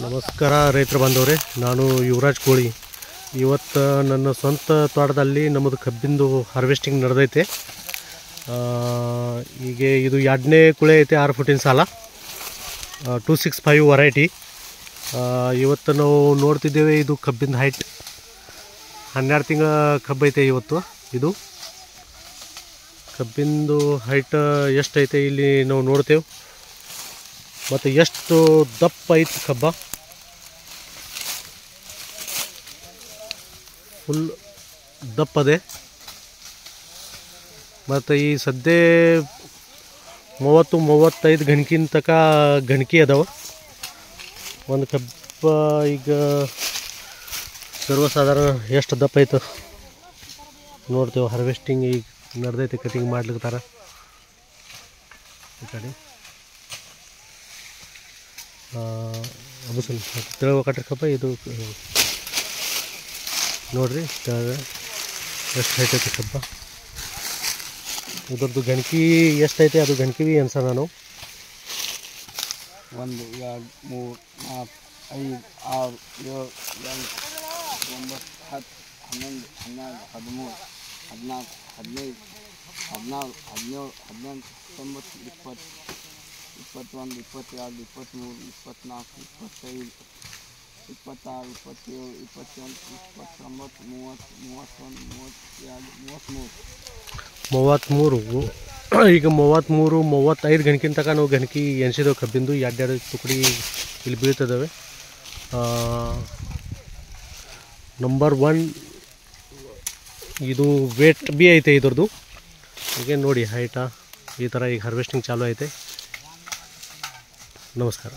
ನಮಸ್ಕಾರ ರೈತರ ಬಾಂಧವರೇ, ನಾನು ಯುವರಾಜ್ ಕೋಳಿ. ಇವತ್ತು ನನ್ನ ಸ್ವಂತ ತೋಟದಲ್ಲಿ ನಮ್ಮದು ಕಬ್ಬಿಂದು ಹಾರ್ವೆಸ್ಟಿಂಗ್ ನಡೆದೈತೆ. ಈಗ ಇದು 2ನೇ ಕುಳೆ ಐತೆ, 6 ಫುಟಿನ ಸಾಲ, 265 ವೆರೈಟಿ. ಇವತ್ತು ನಾವು ನೋಡ್ತಿದ್ದೇವೆ, ಇದು ಕಬ್ಬಿನ ಹೈಟ್ 12 ತಿಂಗಳ ಕಬ್ಬು ಐತೆ. ಇವತ್ತು ಇದು ಕಬ್ಬಿಂದು ಹೈಟ್ ಎಷ್ಟೈತೆ ಇಲ್ಲಿ ನಾವು ನೋಡ್ತೇವೆ, ಮತ್ತು ಎಷ್ಟು ದಪ್ಪ ಐತೆ ಕಬ್ಬ. ಫುಲ್ ದಪ್ಪದೆ. ಮತ್ತು ಈ ಸದ್ಯ 30-35 ಗಣಕಿನ ತನಕ ಗಣಕಿ ಅದಾವ ಒಂದು ಕಬ್ಬ. ಈಗ ಸರ್ವಸಾಧಾರಣ ಎಷ್ಟು ದಪ್ಪ ಐತೆ ನೋಡ್ತೇವೆ. ಹಾರ್ವೆಸ್ಟಿಂಗ್ ಈಗ ನಡೆದೈತೆ, ಕಟಿಂಗ್ ಮಾಡ್ಲಿಕ್ತಾರ ಈ ಕಡೆ. ಅದು ಸ್ವಲ್ಪ ತಿಳುವ ಕಟ್ರಿ ಕಬ್ಬ ಇದು ನೋಡ್ರಿ, ಎಷ್ಟು ಹೈಟ್ ಐತೆ ಕಬ್ಬ. ಇದ್ರದ್ದು ಗಣಕಿ ಎಷ್ಟೈತೆ ಅದು ಗಣಕಿ ಭೀ ಅನ್ಸ. ನಾನು 1 2 3 4 5 6 7 8 9 10 11 12 13 14 15 16 17 18 19 20 21 22 23 24 25 26 27 28 29 30 31 32 33. ಈಗ 33-35 ಗಣಕಿನ ತನಕ ನಾವು ಗಣಕಿ ಎನ್ಸಿದೇವೆ ಕಬ್ಬಿಂದು. 2 ತುಕಡಿ ಇಲ್ಲಿ ಬೀಳ್ತಿದ್ದಾವೆ. ನಂಬರ್ 1 ಇದು ವೇಟ್ ಬಿ ಐತೆ ಇದ್ರದ್ದು. ಈಗ ನೋಡಿ ಹೈಟಾ ಈ ಥರ ಈಗ ಹಾರ್ವೆಸ್ಟಿಂಗ್ ಚಾಲು ಐತೆ. ನಮಸ್ಕಾರ.